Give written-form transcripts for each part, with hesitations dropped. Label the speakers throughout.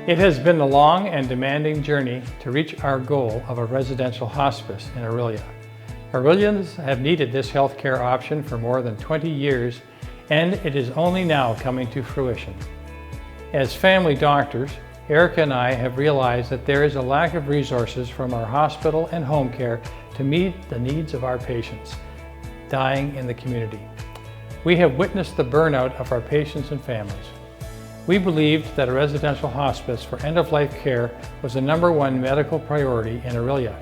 Speaker 1: It has been a long and demanding journey to reach our goal of a residential hospice in Orillia. Orillians have needed this healthcare option for more than 20 years, and it is only now coming to fruition. As family doctors, Erica and I have realized that there is a lack of resources from our hospital and home care to meet the needs of our patients dying in the community. We have witnessed the burnout of our patients and families. We believed that a residential hospice for end-of-life care was the #1 medical priority in Orillia.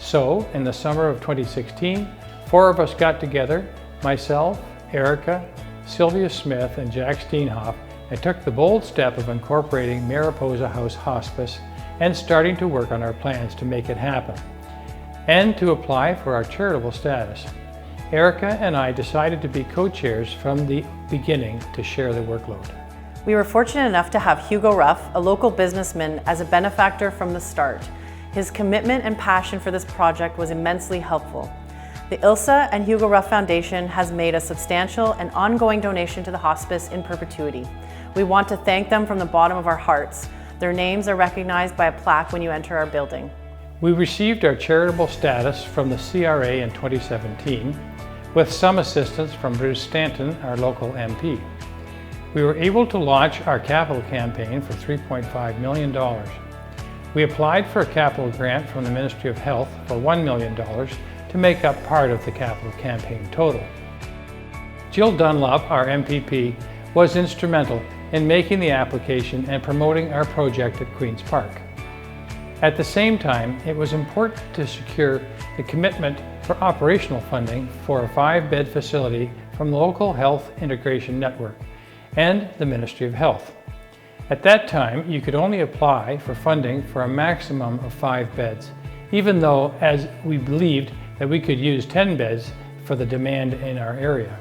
Speaker 1: So, in the summer of 2016, 4 of us got together, myself, Erica, Sylvia Smith, and Jack Steenhoff, and took the bold step of incorporating Mariposa House Hospice and starting to work on our plans to make it happen, and to apply for our charitable status. Erica and I decided to be co-chairs from the beginning to share the workload.
Speaker 2: We were fortunate enough to have Hugo Ruff, a local businessman, as a benefactor from the start. His commitment and passion for this project was immensely helpful. The Ilsa and Hugo Ruff Foundation has made a substantial and ongoing donation to the hospice in perpetuity. We want to thank them from the bottom of our hearts. Their names are recognized by a plaque when you enter our building.
Speaker 1: We received our charitable status from the CRA in 2017, with some assistance from Bruce Stanton, our local MP. We were able to launch our capital campaign for $3.5 million. We applied for a capital grant from the Ministry of Health for $1 million to make up part of the capital campaign total. Jill Dunlop, our MPP, was instrumental in making the application and promoting our project at Queen's Park. At the same time, it was important to secure the commitment for operational funding for a 5-bed facility from the local health integration network and the Ministry of Health. At that time, you could only apply for funding for a maximum of 5 beds, even though as we believed that we could use 10 beds for the demand in our area.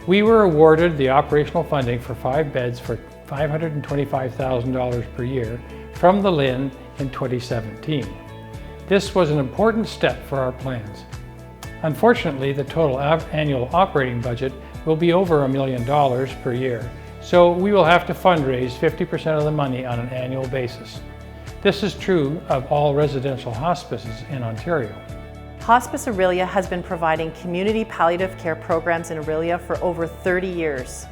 Speaker 1: We were awarded the operational funding for 5 beds for $525,000 per year from the LIN in 2017. This was an important step for our plans. Unfortunately, the total annual operating budget will be over $1 million per year, so we will have to fundraise 50% of the money on an annual basis. This is true of all residential hospices in Ontario.
Speaker 2: Hospice Orillia has been providing community palliative care programs in Orillia for over 30 years.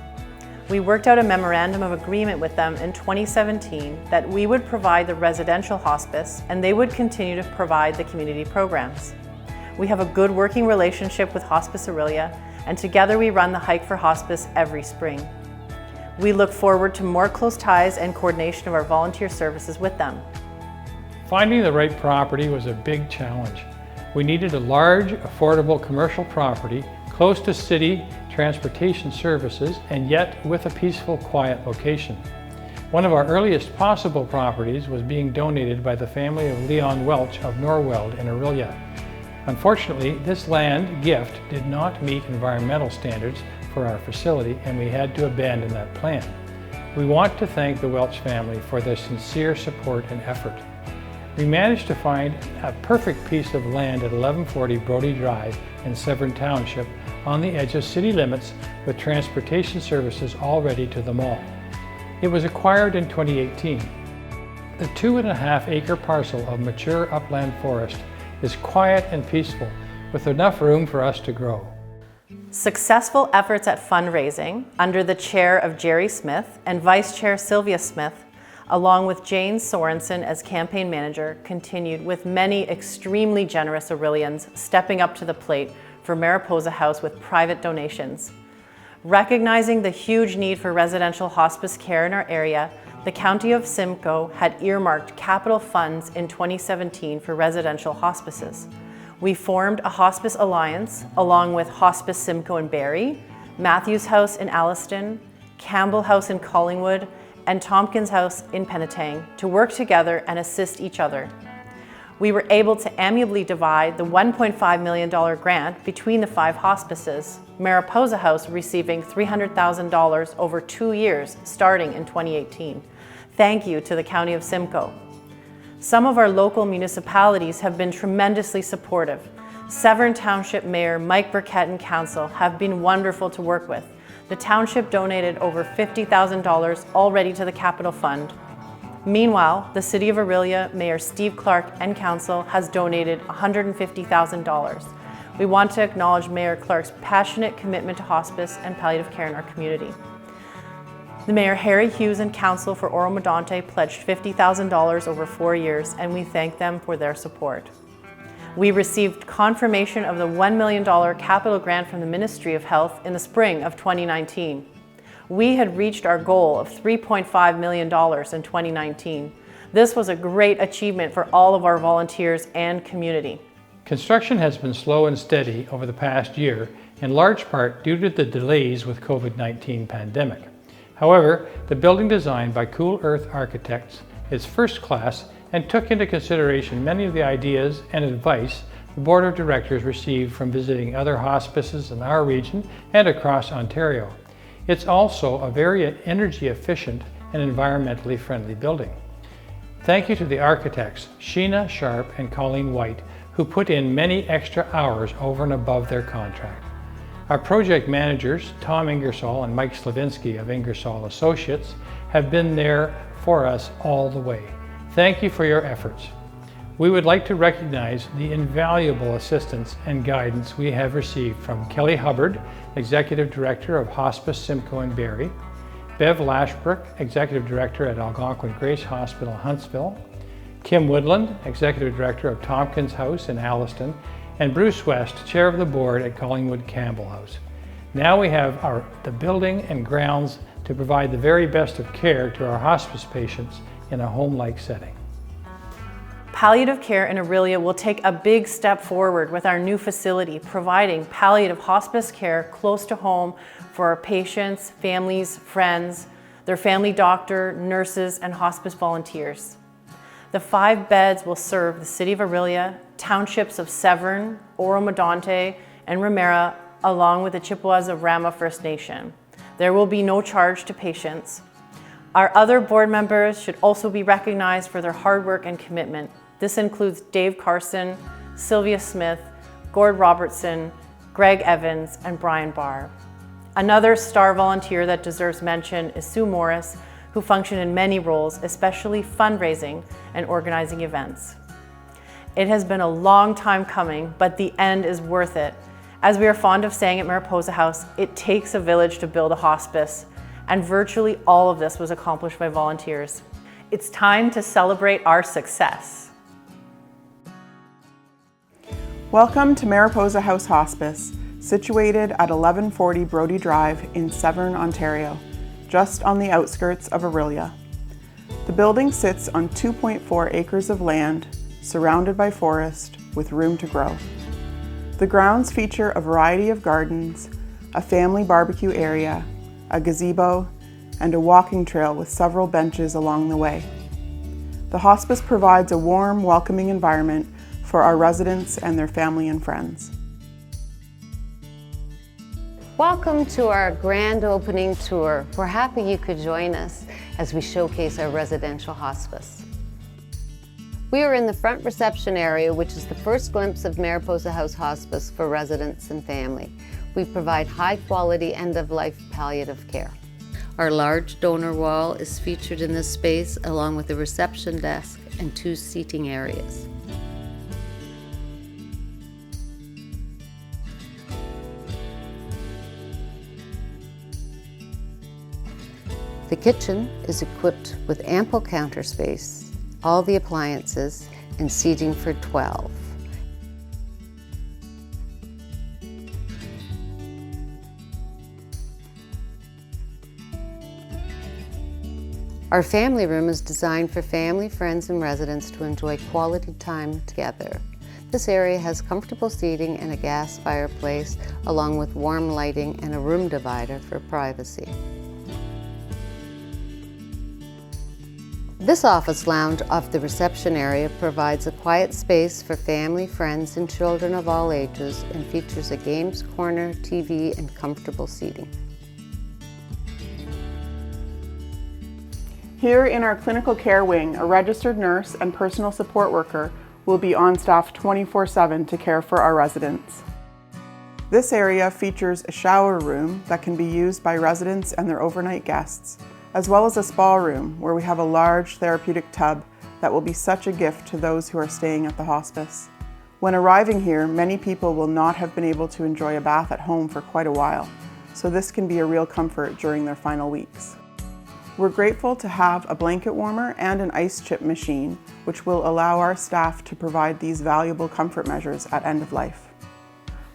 Speaker 2: We worked out a memorandum of agreement with them in 2017 that we would provide the residential hospice and they would continue to provide the community programs. We have a good working relationship with Hospice Orillia, and together we run the Hike for Hospice every spring. We look forward to more close ties and coordination of our volunteer services with them.
Speaker 1: Finding the right property was a big challenge. We needed a large, affordable commercial property close to city transportation services and yet with a peaceful, quiet location. One of our earliest possible properties was being donated by the family of Leon Welch of Norweld in Orillia. Unfortunately, this land gift did not meet environmental standards for our facility and we had to abandon that plan. We want to thank the Welch family for their sincere support and effort. We managed to find a perfect piece of land at 1140 Brody Drive in Severn Township on the edge of city limits with transportation services already to the mall. It was acquired in 2018. The 2.5-acre parcel of mature upland forest is quiet and peaceful with enough room for us to grow.
Speaker 2: Successful efforts at fundraising under the chair of Jerry Smith and Vice Chair Sylvia Smith, along with Jane Sorensen as campaign manager, continued with many extremely generous Orillians stepping up to the plate for Mariposa House with private donations. Recognizing the huge need for residential hospice care in our area, the County of Simcoe had earmarked capital funds in 2017 for residential hospices. We formed a hospice alliance along with Hospice Simcoe in Barrie, Matthews House in Alliston, Campbell House in Collingwood, and Tompkins House in Penetang to work together and assist each other. We were able to amiably divide the $1.5 million grant between the 5 hospices, Mariposa House receiving $300,000 over 2 years starting in 2018. Thank you to the County of Simcoe. Some of our local municipalities have been tremendously supportive. Severn Township Mayor Mike Burkett and Council have been wonderful to work with. The township donated over $50,000 already to the Capital Fund. Meanwhile, the City of Orillia Mayor Steve Clark and Council has donated $150,000. We want to acknowledge Mayor Clark's passionate commitment to hospice and palliative care in our community. The Mayor Harry Hughes and Council for Oro-Medonte pledged $50,000 over 4 years, and we thank them for their support. We received confirmation of the $1 million capital grant from the Ministry of Health in the spring of 2019. We had reached our goal of $3.5 million in 2019. This was a great achievement for all of our volunteers and community.
Speaker 1: Construction has been slow and steady over the past year, in large part due to the delays with COVID-19 pandemic. However, the building design by Cool Earth Architects is first class and took into consideration many of the ideas and advice the Board of Directors received from visiting other hospices in our region and across Ontario. It's also a very energy efficient and environmentally friendly building. Thank you to the architects, Sheena Sharp and Colleen White, who put in many extra hours over and above their contract. Our project managers, Tom Ingersoll and Mike Slavinsky of Ingersoll Associates, have been there for us all the way. Thank you for your efforts. We would like to recognize the invaluable assistance and guidance we have received from Kelly Hubbard, Executive Director of Hospice Simcoe and Barrie, Bev Lashbrook, Executive Director at Algonquin Grace Hospital, Huntsville, Kim Woodland, Executive Director of Tompkins House in Alliston, and Bruce West, Chair of the Board at Collingwood Campbell House. Now we have the building and grounds to provide the very best of care to our hospice patients in a home-like setting.
Speaker 2: Palliative care in Orillia will take a big step forward with our new facility, providing palliative hospice care close to home for our patients, families, friends, their family doctor, nurses, and hospice volunteers. The 5 beds will serve the City of Orillia, townships of Severn, Oro-Medonte, and Ramera, along with the Chippewas of Rama First Nation. There will be no charge to patients. Our other board members should also be recognized for their hard work and commitment. This includes Dave Carson, Sylvia Smith, Gord Robertson, Greg Evans, and Brian Barr. Another star volunteer that deserves mention is Sue Morris, who functioned in many roles, especially fundraising and organizing events. It has been a long time coming, but the end is worth it. As we are fond of saying at Mariposa House, it takes a village to build a hospice, and virtually all of this was accomplished by volunteers. It's time to celebrate our success.
Speaker 3: Welcome to Mariposa House Hospice, situated at 1140 Brodie Drive in Severn, Ontario, just on the outskirts of Orillia. The building sits on 2.4 acres of land, surrounded by forest, with room to grow. The grounds feature a variety of gardens, a family barbecue area, a gazebo, and a walking trail with several benches along the way. The hospice provides a warm, welcoming environment for our residents and their family and friends.
Speaker 4: Welcome to our grand opening tour. We're happy you could join us as we showcase our residential hospice. We are in the front reception area, which is the first glimpse of Mariposa House Hospice for residents and family. We provide high-quality end-of-life palliative care. Our large donor wall is featured in this space, along with a reception desk and 2 seating areas. The kitchen is equipped with ample counter space, all the appliances, and seating for 12. Our family room is designed for family, friends, and residents to enjoy quality time together. This area has comfortable seating and a gas fireplace, along with warm lighting and a room divider for privacy. This office lounge off the reception area provides a quiet space for family, friends, and children of all ages, and features a games corner, TV, and comfortable seating.
Speaker 3: Here in our clinical care wing, a registered nurse and personal support worker will be on staff 24/7 to care for our residents. This area features a shower room that can be used by residents and their overnight guests, as well as a spa room where we have a large therapeutic tub that will be such a gift to those who are staying at the hospice. When arriving here, many people will not have been able to enjoy a bath at home for quite a while, so this can be a real comfort during their final weeks. We're grateful to have a blanket warmer and an ice chip machine, which will allow our staff to provide these valuable comfort measures at end of life.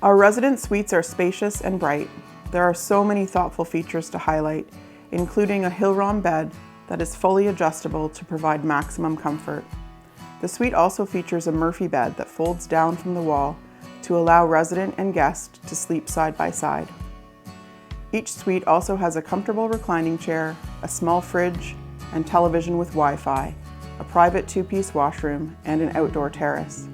Speaker 3: Our resident suites are spacious and bright. There are so many thoughtful features to highlight, including a Hill-Rom bed that is fully adjustable to provide maximum comfort. The suite also features a Murphy bed that folds down from the wall to allow resident and guest to sleep side by side. Each suite also has a comfortable reclining chair, a small fridge, and television with Wi-Fi, a private two-piece washroom, and an outdoor terrace.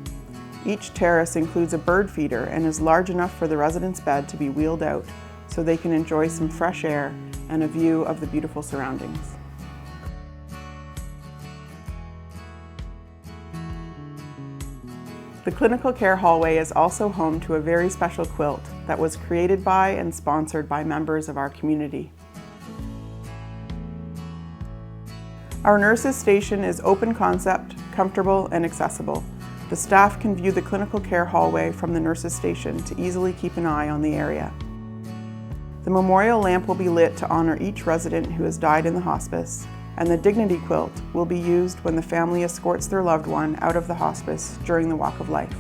Speaker 3: Each terrace includes a bird feeder and is large enough for the resident's bed to be wheeled out so they can enjoy some fresh air and a view of the beautiful surroundings. The clinical care hallway is also home to a very special quilt that was created by and sponsored by members of our community. Our nurses' station is open concept, comfortable, and accessible. The staff can view the clinical care hallway from the nurses' station to easily keep an eye on the area. The memorial lamp will be lit to honor each resident who has died in the hospice, and the dignity quilt will be used when the family escorts their loved one out of the hospice during the walk of life.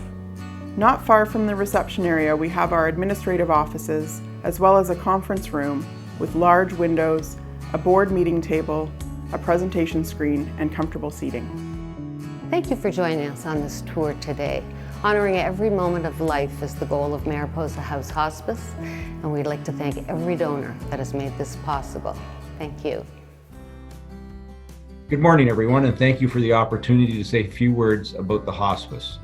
Speaker 3: Not far from the reception area, we have our administrative offices, as well as a conference room with large windows, a board meeting table, a presentation screen, and comfortable seating.
Speaker 4: Thank you for joining us on this tour today. Honoring every moment of life is the goal of Mariposa House Hospice, and we'd like to thank every donor that has made this possible. Thank you.
Speaker 5: Good morning, everyone, and thank you for the opportunity to say a few words about the hospice.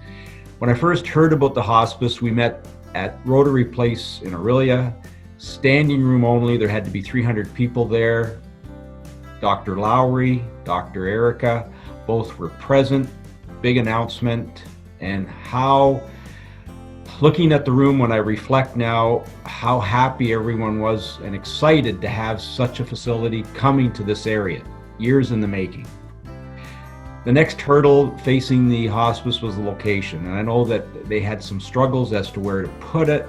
Speaker 5: When I first heard about the hospice, we met at Rotary Place in Orillia, standing room only. There had to be 300 people there. Dr. Lowry, Dr. Erica, both were present. Big announcement, and how, looking at the room when I reflect now, how happy everyone was and excited to have such a facility coming to this area, years in the making. The next hurdle facing the hospice was the location, and I know that they had some struggles as to where to put it.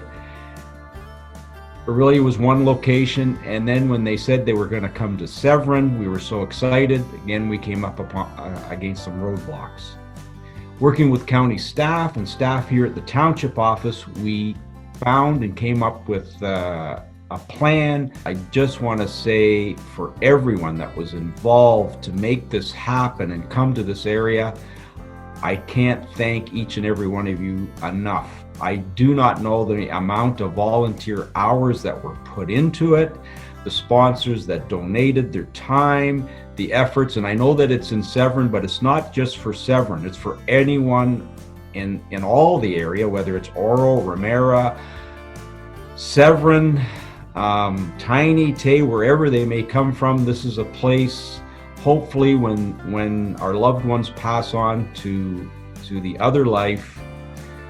Speaker 5: Orillia was one location, and then when they said they were going to come to Severn, we were so excited. Again, we came up against some roadblocks. Working with county staff and staff here at the township office, we found and came up with a plan. I just want to say for everyone that was involved to make this happen and come to this area, I can't thank each and every one of you enough. I do not know the amount of volunteer hours that were put into it, the sponsors that donated their time, the efforts, and I know that it's in Severn, but it's not just for Severn, it's for anyone in all the area, whether it's Oro, Ramera, Severn, Tiny, Tay, wherever they may come from. This is a place, hopefully when our loved ones pass on to the other life,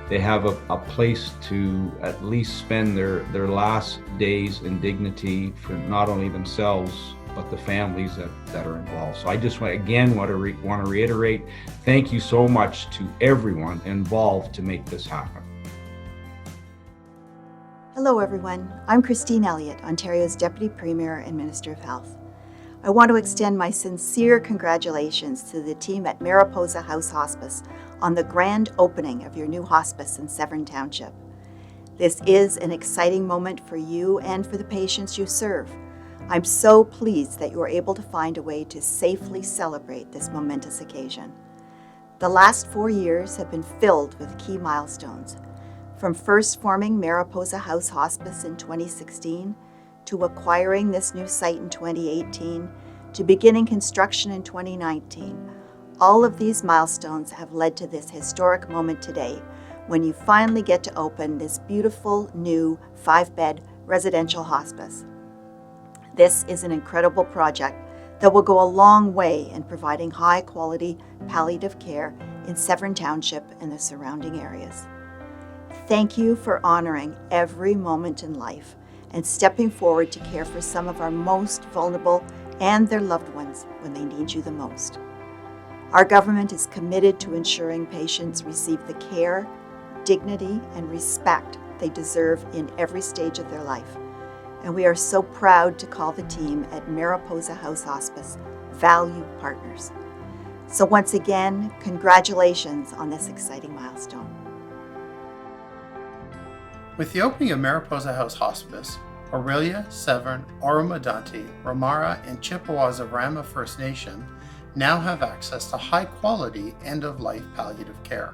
Speaker 5: they have a place to at least spend their last days in dignity for not only themselves, but the families that are involved. So I just want to reiterate, thank you so much to everyone involved to make this happen.
Speaker 6: Hello everyone, I'm Christine Elliott, Ontario's Deputy Premier and Minister of Health. I want to extend my sincere congratulations to the team at Mariposa House Hospice on the grand opening of your new hospice in Severn Township. This is an exciting moment for you and for the patients you serve. I'm so pleased that you were able to find a way to safely celebrate this momentous occasion. The last 4 years have been filled with key milestones, from first forming Mariposa House Hospice in 2016, to acquiring this new site in 2018, to beginning construction in 2019. All of these milestones have led to this historic moment today, when you finally get to open this beautiful new 5-bed residential hospice. This is an incredible project that will go a long way in providing high-quality palliative care in Severn Township and the surrounding areas. Thank you for honoring every moment in life and stepping forward to care for some of our most vulnerable and their loved ones when they need you the most. Our government is committed to ensuring patients receive the care, dignity, and respect they deserve in every stage of their life. And we are so proud to call the team at Mariposa House Hospice Value Partners. So once again, congratulations on this exciting milestone.
Speaker 1: With the opening of Mariposa House Hospice, Orillia, Severn, Oro-Medonte, Ramara, and Chippewas of Rama First Nation now have access to high-quality end-of-life palliative care.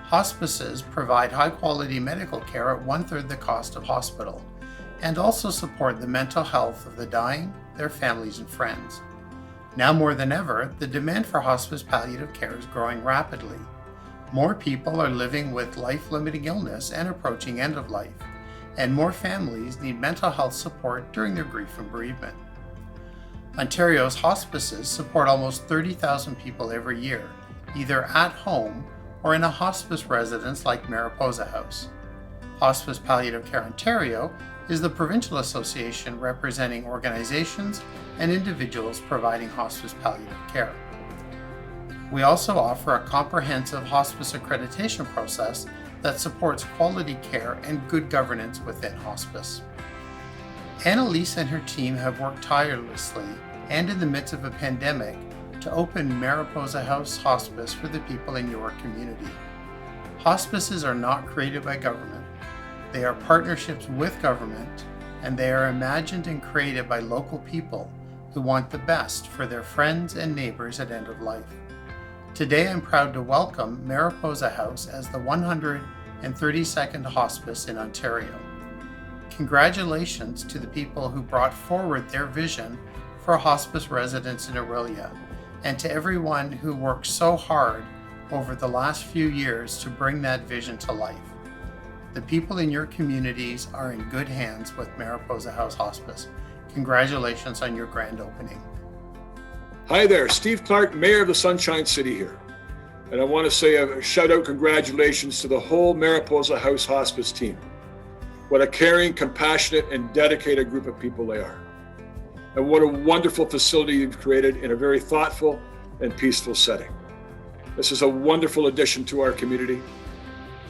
Speaker 1: Hospices provide high-quality medical care at one-third the cost of hospital, and also support the mental health of the dying, their families, and friends. Now more than ever, the demand for hospice palliative care is growing rapidly. More people are living with life-limiting illness and approaching end of life, and more families need mental health support during their grief and bereavement. Ontario's hospices support almost 30,000 people every year, either at home or in a hospice residence like Mariposa House. Hospice Palliative Care Ontario is the provincial association representing organizations and individuals providing hospice palliative care. We also offer a comprehensive hospice accreditation process that supports quality care and good governance within hospice. Annalise and her team have worked tirelessly and in the midst of a pandemic to open Mariposa House Hospice for the people in your community. Hospices are not created by government. They are partnerships with government, and they are imagined and created by local people who want the best for their friends and neighbors at end of life. Today I'm proud to welcome Mariposa House as the 132nd hospice in Ontario. Congratulations to the people who brought forward their vision for hospice residents in Orillia, and to everyone who worked so hard over the last few years to bring that vision to life. The people in your communities are in good hands with Mariposa House Hospice. Congratulations on your grand opening.
Speaker 7: Hi there, Steve Clark, Mayor of the Sunshine City here. And I want to say a shout out congratulations to the whole Mariposa House Hospice team. What a caring, compassionate, and dedicated group of people they are. And what a wonderful facility you've created in a very thoughtful and peaceful setting. This is a wonderful addition to our community.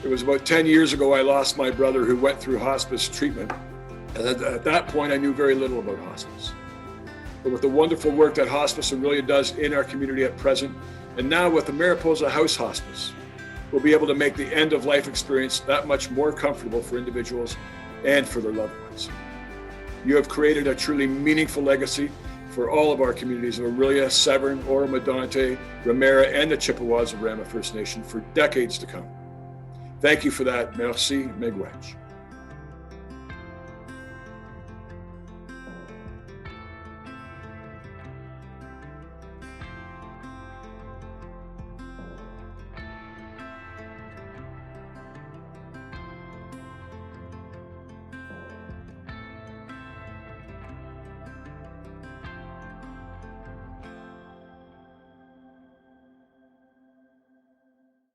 Speaker 7: It was about 10 years ago I lost my brother who went through hospice treatment. And at that point I knew very little about hospice. But with the wonderful work that Hospice Orillia does in our community at present, and now with the Mariposa House Hospice, we'll be able to make the end-of-life experience that much more comfortable for individuals and for their loved ones. You have created a truly meaningful legacy for all of our communities of Orillia, Severn, Oro-Medonte, Ramara, and the Chippewas of Rama First Nation for decades to come. Thank you for that. Merci, miigwech.